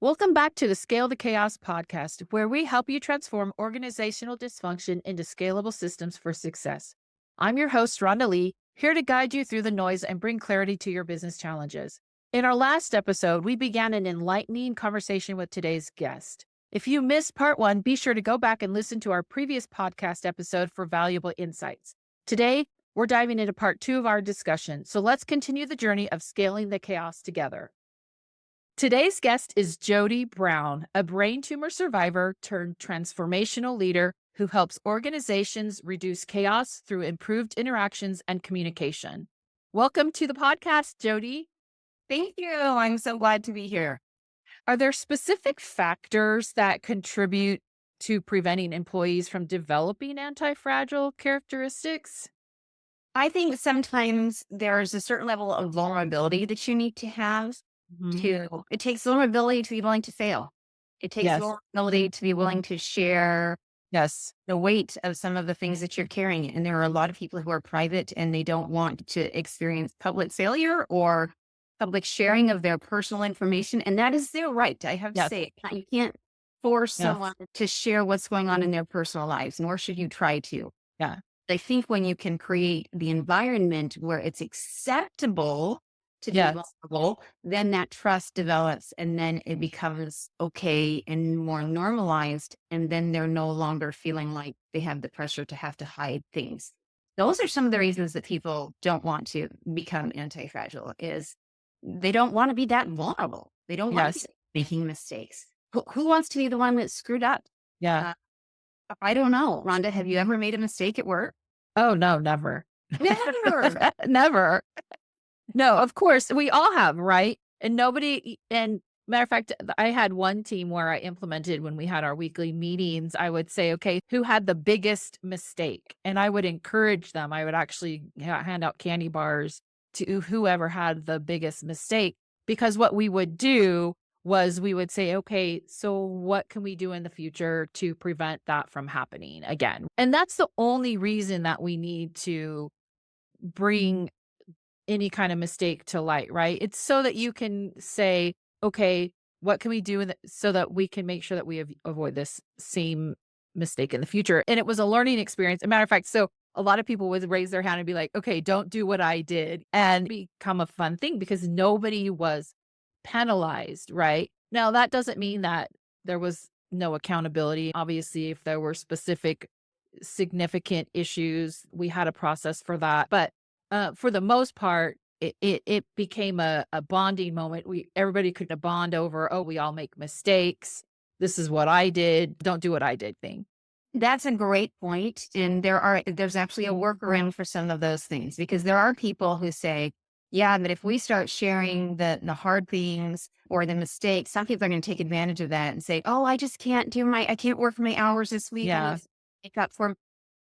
Welcome back to the Scale the Chaos podcast, where we help you transform organizational dysfunction into scalable systems for success. I'm your host, Rhonda Lee, here to guide you through the noise and bring clarity to your business challenges. In our last episode, we began an enlightening conversation with today's guest. If you missed part one, be sure to go back and listen to our previous podcast episode for valuable insights. Today, we're diving into part two of our discussion, so let's continue the journey of scaling the chaos together. Today's guest is Jodi Brown, a brain tumor survivor turned transformational leader who helps organizations reduce chaos through improved interactions and communication. Welcome to the podcast, Jodi. Thank you. I'm so glad to be here. Are there specific factors that contribute to preventing employees from developing anti-fragile characteristics? I think sometimes there's a certain level of vulnerability that you need to have Mhm. it takes vulnerability to be willing to fail. It takes Yes. vulnerability to be willing to share Yes. the weight of some of the things that you're carrying. And there are a lot of people who are private and they don't want to experience public failure or public sharing of their personal information. And that is their right. I have to Yes. say, you can't force Yes. someone to share what's going on in their personal lives, nor should you try to. Yeah. I think when you can create the environment where it's acceptable to be Yes. vulnerable, then that trust develops and then it becomes okay and more normalized. And then they're no longer feeling like they have the pressure to have to hide things. Those are some of the reasons that people don't want to become anti-fragile is they don't want to be that vulnerable. They don't want to Yes. be making mistakes. Who wants to be the one that's screwed up? Yeah. I don't know. Rhonda, have you ever made a mistake at work? Oh, no, never. Never. Never. No, of course, we all have, right? And matter of fact, I had one team where I implemented when we had our weekly meetings, I would say, okay, who had the biggest mistake? And I would encourage them. I would actually hand out candy bars to whoever had the biggest mistake, because what we would do was we would say, okay, so what can we do in the future to prevent that from happening again? And that's the only reason that we need to bring any kind of mistake to light, right? It's so that you can say, okay, what can we do so that we can make sure that we avoid this same mistake in the future? And it was a learning experience. As a matter of fact, so a lot of people would raise their hand and be like, okay, don't do what I did, and become a fun thing because nobody was penalized, right? Now, that doesn't mean that there was no accountability. Obviously, if there were specific significant issues, we had a process for that. But for the most part, it became a bonding moment. Everybody could bond over, oh, we all make mistakes. This is what I did. Don't do what I did thing. That's a great point. And there's actually a workaround for some of those things because there are people who say, yeah, but if we start sharing the hard things or the mistakes, some people are going to take advantage of that and say, oh, I can't work for my hours this week. I Yeah. need to make up for 'em."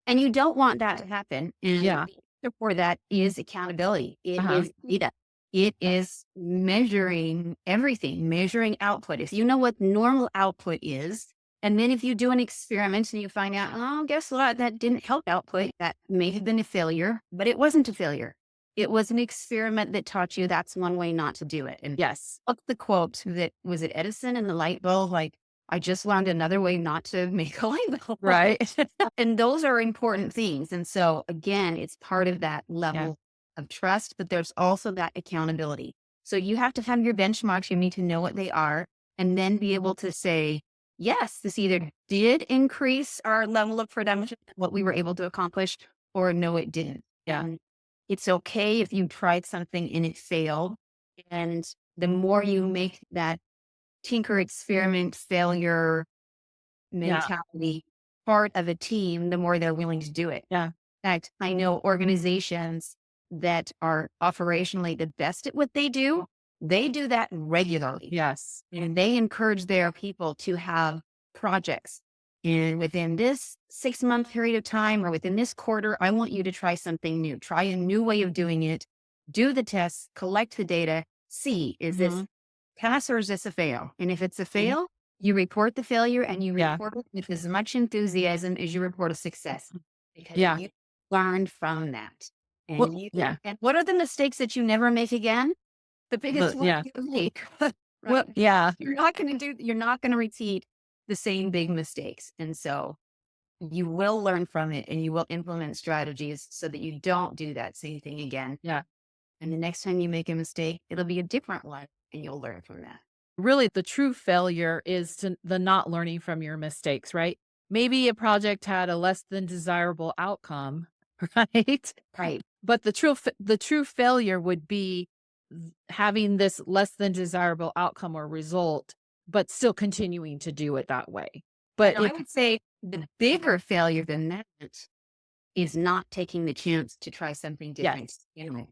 And you don't want that to happen. And Yeah. the answer for that is accountability. It Uh-huh. is data. It is measuring everything, measuring output. If you know what normal output is, and then if you do an experiment and you find out, oh, guess what? That didn't help output. That may have been a failure, but it wasn't a failure. It was an experiment that taught you that's one way not to do it. And Yes. what's the quote that was it Edison and the light bulb? Like, I just learned another way not to make a light bulb. Right. And those are important things. And so again, it's part of that Yeah. level of trust, but there's also that accountability. So you have to have your benchmarks. You need to know what they are and then be able to say, yes, this either did increase our level of production, what we were able to accomplish, or no, it didn't. Yeah. And it's okay if you tried something and it failed. And the more you make that tinker, experiment, failure Yeah. mentality part of a team, the more they're willing to do it. Yeah. In fact, I know organizations that are operationally the best at what they do that regularly. Yes. And they encourage their people to have projects. And within this 6-month period of time or within this quarter, I want you to try something new. Try a new way of doing it. Do the tests, collect the data, see, is this Mhm. pass or is this a fail? And if it's a fail, you report the failure and you Yeah. report it with as much enthusiasm as you report a success. Because Yeah. you learned from that. Well, And yeah. and what are the mistakes that you never make again? The biggest one Yeah. you make. Well, Yeah. you're not going to repeat the same big mistakes. And so you will learn from it and you will implement strategies so that you don't do that same thing again. Yeah. And the next time you make a mistake, it'll be a different one and you'll learn from that. Really, the true failure is the not learning from your mistakes, right? Maybe a project had a less than desirable outcome, right? Right. But the true failure would be having this less than desirable outcome or result, but still continuing to do it that way. And But I if would say the bigger failure than that is not taking the chance to try something different. yes,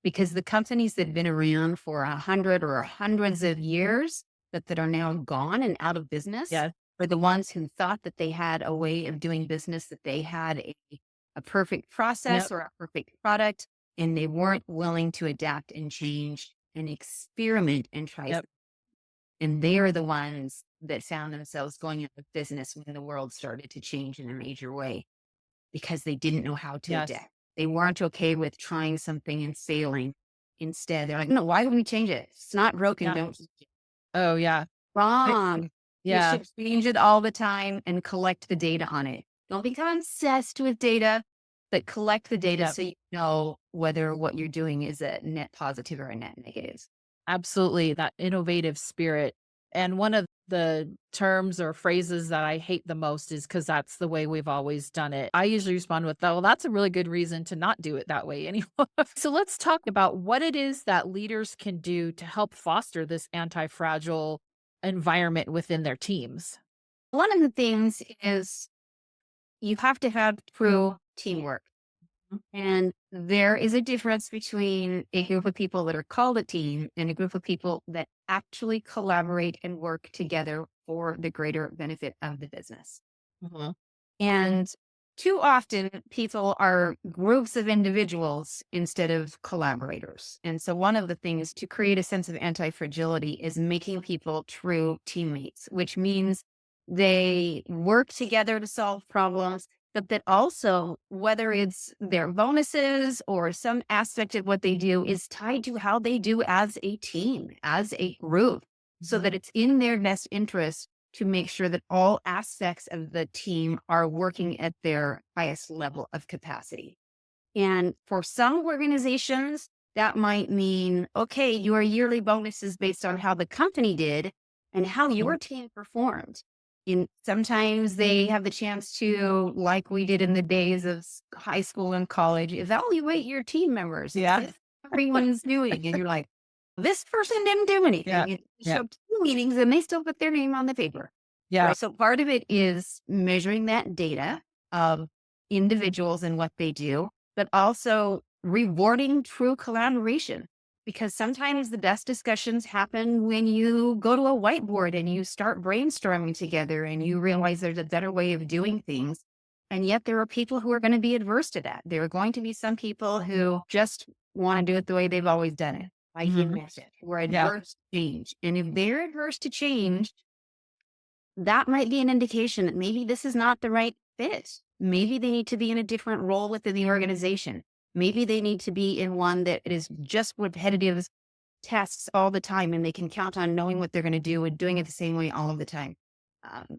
Because the companies that have been around for 100 or hundreds of years that are now gone and out of business yes, are the ones who thought that they had a way of doing business, that they had a perfect process yep, or a perfect product, and they weren't willing to adapt and change and experiment and try. yep, And they are the ones that found themselves going out of business when the world started to change in a major way because they didn't know how to yes, adapt. They weren't okay with trying something and failing. Instead, they're like, no, why would we change it? It's not broken. yeah. Don't change it. Oh, yeah. I Wrong. You yeah, should change it all the time and collect the data on it. Don't become obsessed with data, but collect the data yep. so you know whether what you're doing is a net positive or a net negative. Absolutely, that innovative spirit. And one of the terms or phrases that I hate the most is because that's the way we've always done it. I usually respond with, "Oh, well, that's a really good reason to not do it that way anymore." So let's talk about what it is that leaders can do to help foster this anti-fragile environment within their teams. One of the things is you have to have true teamwork. Mhm. And there is a difference between a group of people that are called a team and a group of people that actually collaborate and work together for the greater benefit of the business. Mhm. And too often, people are groups of individuals instead of collaborators. And so, one of the things to create a sense of anti fragility is making people true teammates, which means they work together to solve problems, but that also, whether it's their bonuses or some aspect of what they do, is tied to how they do as a team, as a group, so Mhm. that it's in their best interest to make sure that all aspects of the team are working at their highest level of capacity. And for some organizations, that might mean, okay, your yearly bonus is based on how the company did and how Mhm. your team performed. And sometimes they have the chance to, like we did in the days of high school and college, evaluate your team members and see Yeah. how everyone's doing. And you're like, this person didn't do Yeah. anything. You show Yeah. up to meetings and they still put their name on the paper. Yeah. Right. So part of it is measuring that data of individuals and what they do, but also rewarding true collaboration. Because sometimes the best discussions happen when you go to a whiteboard and you start brainstorming together and you realize there's a better way of doing things. And yet there are people who are going to be adverse to that. There are going to be some people who just want to do it the way they've always done it, like you Mhm. mentioned, who are Yeah. adverse to change. And if they're adverse to change, that might be an indication that maybe this is not the right fit. Maybe they need to be in a different role within the organization. Maybe they need to be in one that is just repetitive tasks all the time and they can count on knowing what they're going to do and doing it the same way all of the time.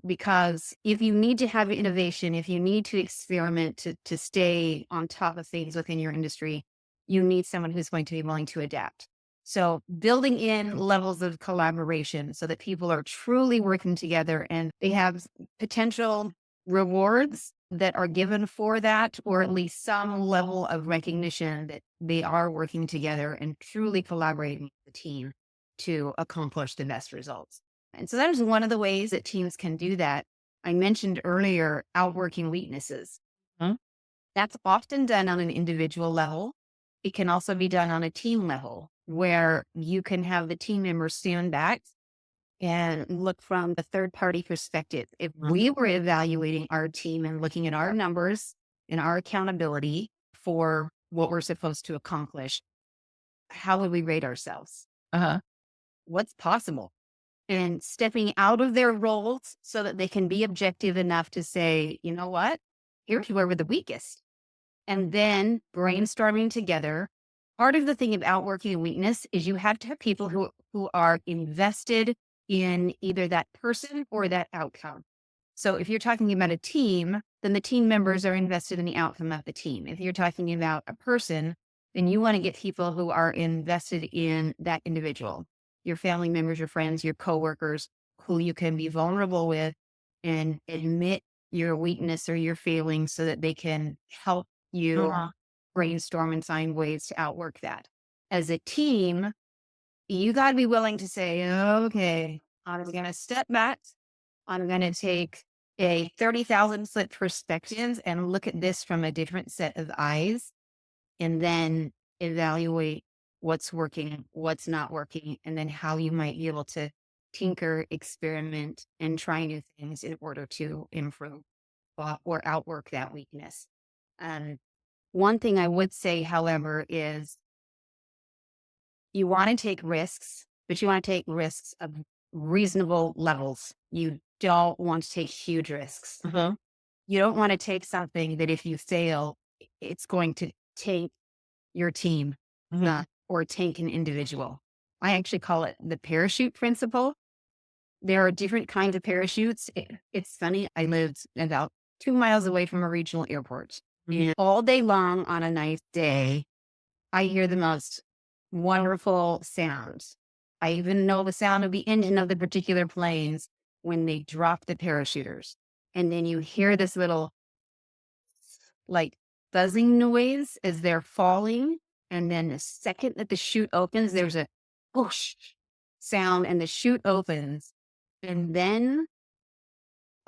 Because if you need to have innovation, if you need to experiment to stay on top of things within your industry, you need someone who's going to be willing to adapt. So building in levels of collaboration so that people are truly working together and they have potential rewards that are given for that, or at least some level of recognition that they are working together and truly collaborating with the team to accomplish the best results. And so that is one of the ways that teams can do that. I mentioned earlier outworking weaknesses. Mhm. That's often done on an individual level. It can also be done on a team level where you can have the team members stand back and look from the third party perspective. If we were evaluating our team and looking at our numbers and our accountability for what we're supposed to accomplish, how would we rate ourselves? Uh-huh. What's possible? And stepping out of their roles so that they can be objective enough to say, you know what? Here's where we're the weakest. And then brainstorming together Part of the thing about working a weakness is you have to have people who are invested in either that person or that outcome. So if you're talking about a team, then the team members are invested in the outcome of the team. If you're talking about a person, then you want to get people who are invested in that individual, your family members, your friends, your coworkers, who you can be vulnerable with and admit your weakness or your feelings so that they can help you brainstorm and find ways to outwork that. As a team, you got to be willing to say, okay, I'm going to step back. I'm going to take a 30,000-foot perspective and look at this from a different set of eyes and then evaluate what's working, what's not working, and then how you might be able to tinker, experiment, and try new things in order to improve or outwork that weakness. One thing I would say, however, is you want to take risks, but you want to take risks of reasonable levels. You don't want to take huge risks. You don't want to take something that if you fail, it's going to take your team or take an individual. I actually call it the parachute principle. There are different kinds of parachutes. It's funny. I lived about 2 miles away from a regional airport. And all day long on a nice day, I hear the most wonderful sounds. I even know the sound of the engine of the particular planes when they drop the parachuters. And then you hear this little like buzzing noise as they're falling. And then the second that the chute opens, there's a whoosh sound and the chute opens. And then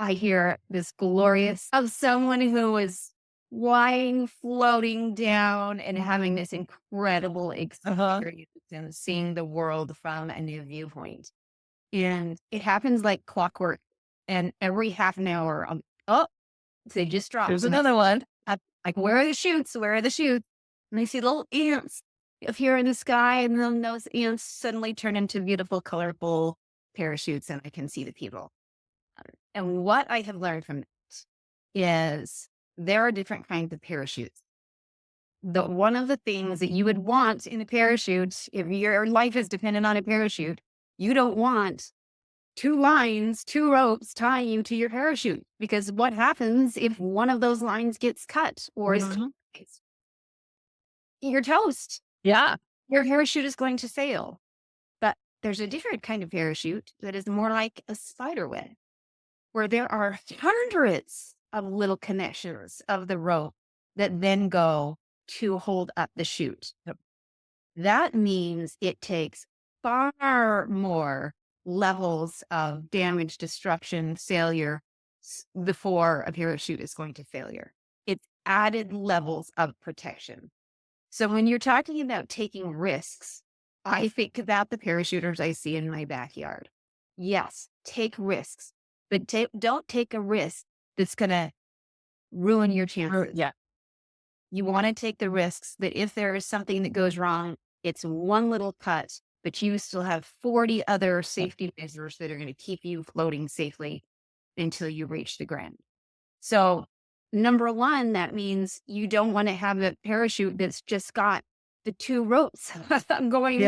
I hear this glorious of someone who is flying, floating down and having this incredible experience and seeing the world from a new viewpoint. And it happens like clockwork. And every half an hour, oh, they just dropped. There's another one. Like, where are the chutes? Where are the chutes? And I see little ants appear in the sky, and then those ants suddenly turn into beautiful, colorful parachutes, and I can see the people. And what I have learned from this is there are different kinds of parachutes. One of the things that you would want in a parachute, if your life is dependent on a parachute, you don't want 2 lines, 2 ropes tying you to your parachute. Because what happens if one of those lines gets cut or is compromised? You're toast. Yeah. Your parachute is going to fail. But there's a different kind of parachute that is more like a spider web, where there are hundreds of little connections of the rope that then go to hold up the chute. That means it takes far more levels of damage, destruction, failure before a parachute is going to failure. It's added levels of protection. So when you're talking about taking risks, I think about the parachuters I see in my backyard. Yes, take risks, but don't take a risk that's going to ruin your chances. Yeah. You want to take the risks that if there is something that goes wrong, it's one little cut, but you still have 40 other safety measures that are going to keep you floating safely until you reach the ground. So, number one, that means you don't want to have a parachute that's just got the 2 ropes going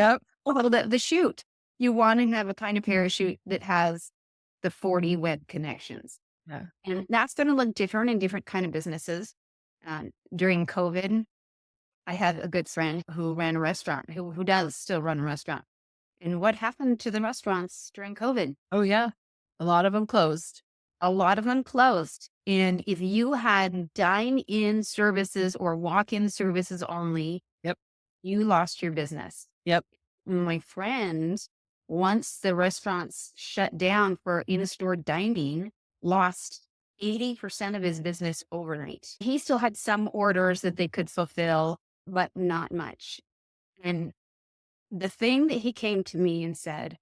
over the chute. You want to have a kind of parachute that has the 40 web connections. Yeah. And that's going to look different in different kind of businesses. During COVID, I had a good friend who ran a restaurant, who does still run a restaurant. And what happened to the restaurants during COVID? Oh, yeah. A lot of them closed. A lot of them closed. And if you had dine-in services or walk-in services only, you lost your business. My friend, once the restaurants shut down for in-store dining, lost 80% of his business overnight. He still had some orders that they could fulfill, but not much. And the thing that he came to me and said,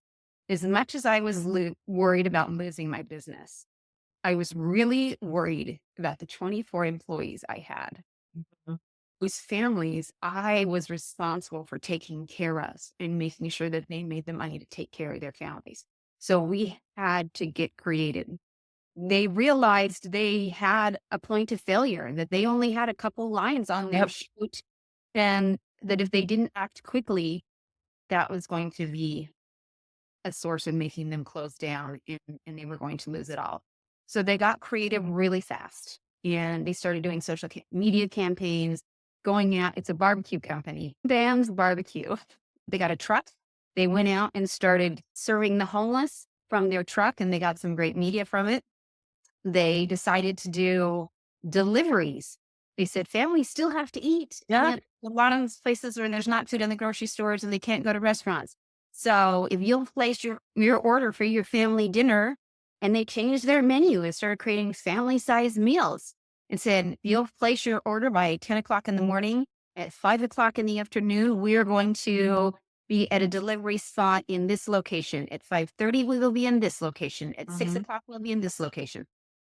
as much as I was worried about losing my business, I was really worried about the 24 employees I had, whose families I was responsible for taking care of and making sure that they made the money to take care of their families. So we had to get creative. They realized they had a point of failure, that they only had a couple lines on their chute, and that if they didn't act quickly, that was going to be a source of making them close down, and they were going to lose it all. So they got creative really fast and they started doing social media campaigns, going out. It's a barbecue company, Bam's Barbecue. They got a truck. They went out and started serving the homeless from their truck, and they got some great media from it. They decided to do deliveries. They said families still have to eat. Yeah. And a lot of places where there's not food in the grocery stores and they can't go to restaurants. So if you'll place your order for your family dinner, and they changed their menu and started creating family sized meals and said, if you'll place your order by 10 o'clock in the morning, at 5 o'clock in the afternoon, we are going to be at a delivery spot in this location. At 5:30, we will be in this location. At 6 Mhm. o'clock, we'll be in this location.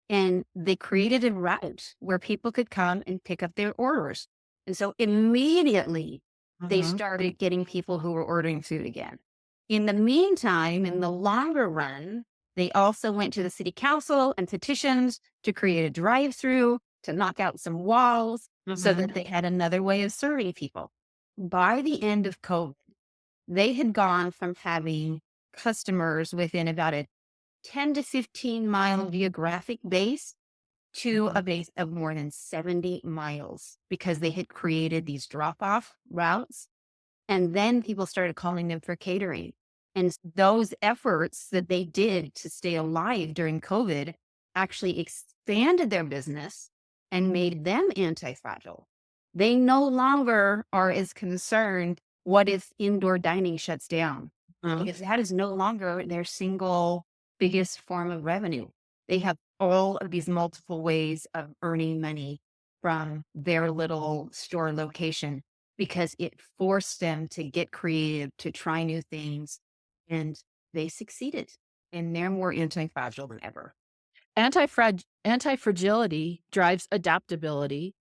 And they created a route where people could come and pick up their orders. And so immediately they Mhm. started getting people who were ordering food again. In the meantime, in the longer run, they also went to the city council and petitioned to create a drive through to knock out some walls so Mhm. that they had another way of serving people. By the end of COVID, they had gone from having customers within about a 10 to 15-mile geographic base to a base of more than 70 miles because they had created these drop off routes. And then people started calling them for catering. And those efforts that they did to stay alive during COVID actually expanded their business and made them anti-fragile. They no longer are as concerned what if indoor dining shuts down, because that is no longer their single biggest form of revenue. They have all of these multiple ways of earning money from their little store location because it forced them to get creative, to try new things, and they succeeded. And they're more anti-fragile than ever. Anti-fragility drives adaptability.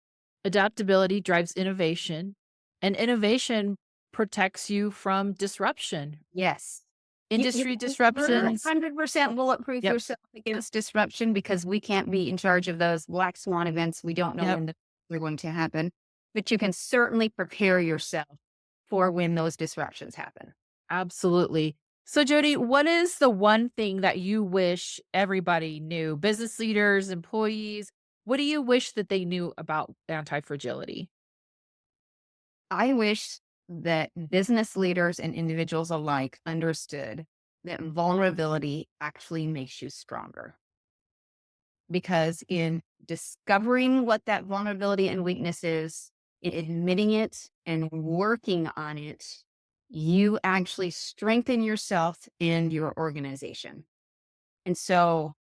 Adaptability drives innovation, and innovation protects you from disruption. Yes. You Industry disruptions. 100% bulletproof Yep. yourself against disruption because we can't be in charge of those black swan events. We don't know Yep. when they're going to happen, but you can certainly prepare yourself for when those disruptions happen. Absolutely. So, Jody, what is the one thing that you wish everybody knew? Business leaders, employees, what do you wish that they knew about anti-fragility? I wish that business leaders and individuals alike understood that vulnerability actually makes you stronger. Because in discovering what that vulnerability and weakness is, in admitting it and working on it, you actually strengthen yourself and your organization. And so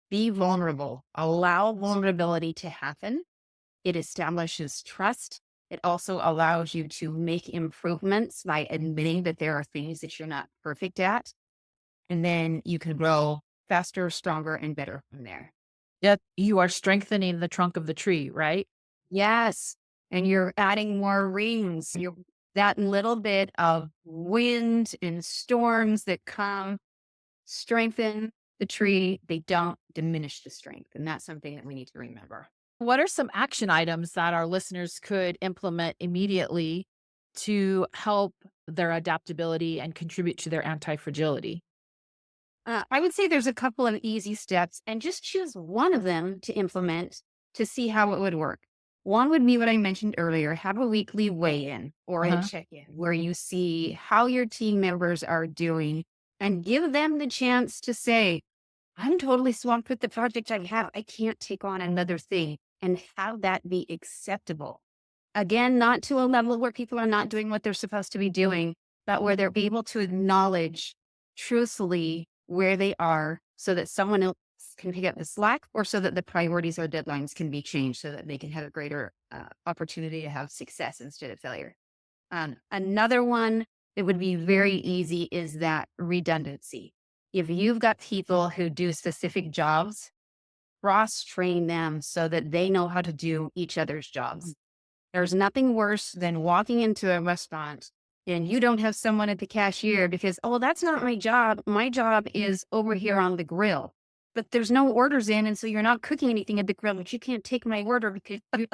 be vulnerable, allow vulnerability to happen. It establishes trust. It also allows you to make improvements by admitting that there are things that you're not perfect at. And then you can grow faster, stronger, and better from there. Yep. You are strengthening the trunk of the tree, right? Yes. And you're adding more rings. That little bit of wind and storms that come strengthen the tree. They don't diminish the strength. And that's something that we need to remember. What are some action items that our listeners could implement immediately to help their adaptability and contribute to their anti-fragility? I would say there's a couple of easy steps and just choose one of them to implement to see how it would work. One would be what I mentioned earlier, have a weekly weigh in or a Uh-huh. check in where you see how your team members are doing and give them the chance to say, I'm totally swamped with the project I have. I can't take on another thing, and have that be acceptable. Again, not to a level where people are not doing what they're supposed to be doing, but where they're able to acknowledge truthfully where they are so that someone else can pick up the slack, or so that the priorities or deadlines can be changed so that they can have a greater opportunity to have success instead of failure. Another one that would be very easy is that redundancy. If you've got people who do specific jobs, cross train them so that they know how to do each other's jobs. There's nothing worse than walking into a restaurant and you don't have someone at the cashier because, oh, that's not my job. My job is over here on the grill. But there's no orders in. And so you're not cooking anything at the grill, but you can't take my order because you're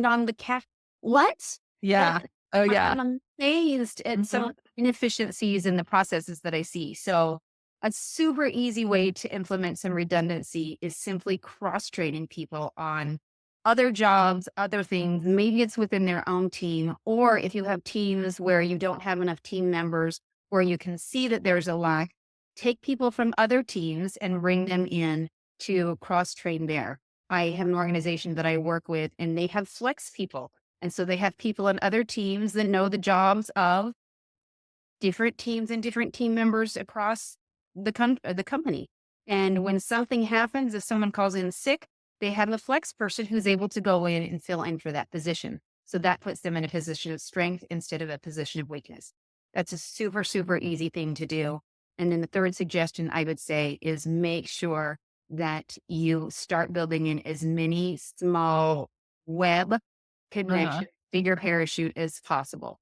on the cash. What? Yeah. Oh, yeah. I'm amazed at some inefficiencies in the processes that I see. So, a super easy way to implement some redundancy is simply cross training people on other jobs, other things. Maybe it's within their own team, or if you have teams where you don't have enough team members, where you can see that there's a lack, take people from other teams and bring them in to cross train there. I have an organization that I work with, and they have flex people. And so they have people in other teams that know the jobs of different teams and different team members across the company. And when something happens, if someone calls in sick, they have a flex person who's able to go in and fill in for that position. So that puts them in a position of strength instead of a position of weakness. That's a super, super easy thing to do. And then the third suggestion I would say is make sure that you start building in as many small web Uh-huh. connections to your parachute as possible,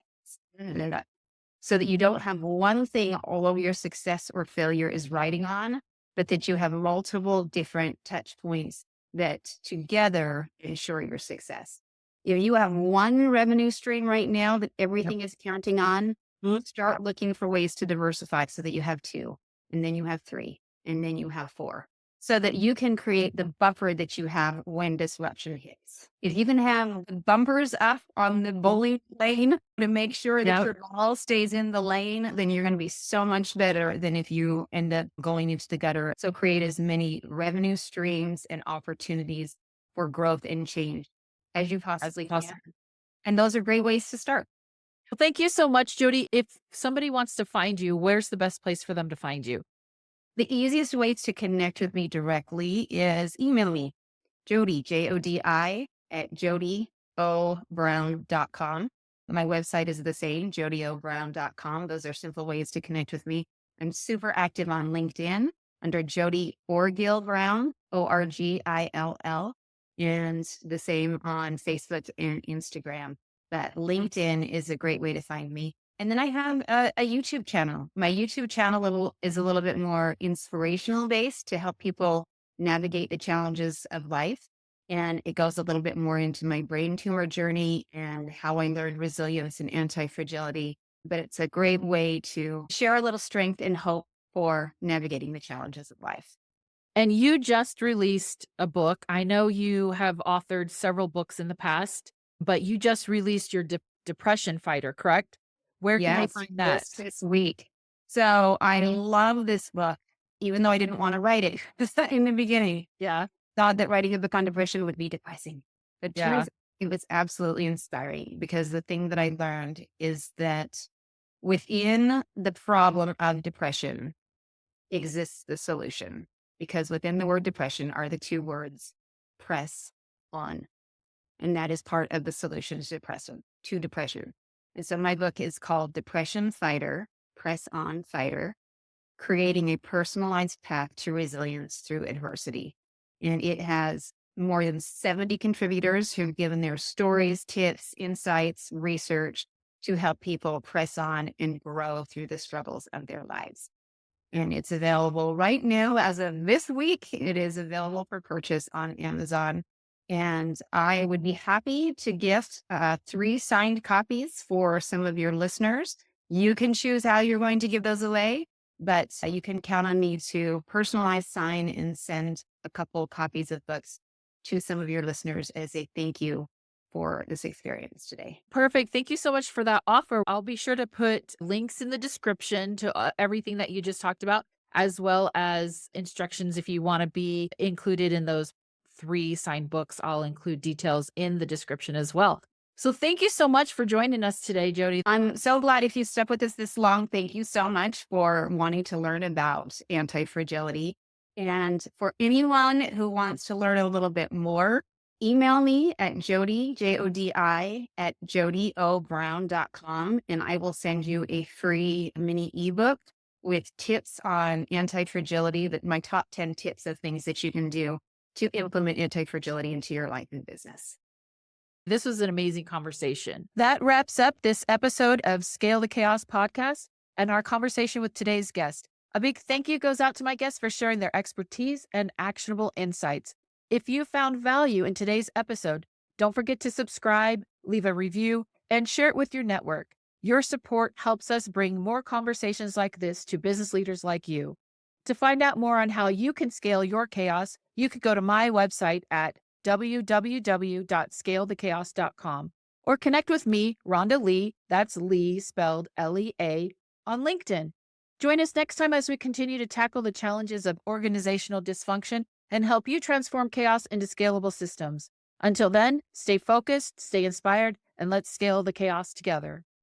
so that you don't have one thing all of your success or failure is riding on, but that you have multiple different touch points that together ensure your success. If you have one revenue stream right now that Yep. everything is counting on, start looking for ways to diversify so that you have two, and then you have three, and then you have four, so that you can create the buffer that you have when disruption hits. If you can have the bumpers up on the bowling lane to make sure that Yep. your ball stays in the lane, then you're going to be so much better than if you end up going into the gutter. So create as many revenue streams and opportunities for growth and change as you As possibly can. possible. And those are great ways to start. Well, thank you so much, Jodi. If somebody wants to find you, where's the best place for them to find you? The easiest way to connect with me directly is email me, Jodi, Jodi, at jodiobrown.com. My website is the same, jodiobrown.com. Those are simple ways to connect with me. I'm super active on LinkedIn under Jodi Orgill Brown, Orgill, and the same on Facebook and Instagram. But LinkedIn is a great way to find me. And then I have a YouTube channel. My YouTube channel is a little bit more inspirational based to help people navigate the challenges of life. And it goes a little bit more into my brain tumor journey and how I learned resilience and anti-fragility. But it's a great way to share a little strength and hope for navigating the challenges of life. And you just released a book. I know you have authored several books in the past, but you just released your depression fighter, correct? Where can they Yes, find just that? this week. So I love this book, even though I didn't want to write it in the beginning. Yeah. Thought that writing a book on depression would be depressing. But Yeah. turns out it was absolutely inspiring because the thing that I learned is that within the problem of depression exists the solution. Because within the word depression are the two words press on. And that is part of the solution to depression. And so my book is called Depression Fighter, Press On Fighter, Creating a Personalized Path to Resilience Through Adversity. And it has more than 70 contributors who've given their stories, tips, insights, research to help people press on and grow through the struggles of their lives. And it's available right now as of this week. It is available for purchase on Amazon. And I would be happy to gift 3 signed copies for some of your listeners. You can choose how you're going to give those away, but you can count on me to personalize, sign, and send a couple copies of books to some of your listeners as a thank you for this experience today. Perfect. Thank you so much for that offer. I'll be sure to put links in the description to everything that you just talked about, as well as instructions if you want to be included in those 3 signed books. I'll include details in the description as well. So thank you so much for joining us today, Jodi. I'm so glad if you stuck with us this long. Thank you so much for wanting to learn about anti-fragility. And for anyone who wants to learn a little bit more, email me at Jodi, Jodi, at jodiobrown.com, and I will send you a free mini ebook with tips on anti-fragility, that my top 10 tips of things that you can do to implement anti-fragility into your life and business. This was an amazing conversation. That wraps up this episode of Scale the Chaos podcast and our conversation with today's guest. A big thank you goes out to my guests for sharing their expertise and actionable insights. If you found value in today's episode, don't forget to subscribe, leave a review, and share it with your network. Your support helps us bring more conversations like this to business leaders like you. To find out more on how you can scale your chaos, you could go to my website at www.scalethechaos.com or connect with me, Rhonda Lee, that's Lee spelled Lea, on LinkedIn. Join us next time as we continue to tackle the challenges of organizational dysfunction and help you transform chaos into scalable systems. Until then, stay focused, stay inspired, and let's scale the chaos together.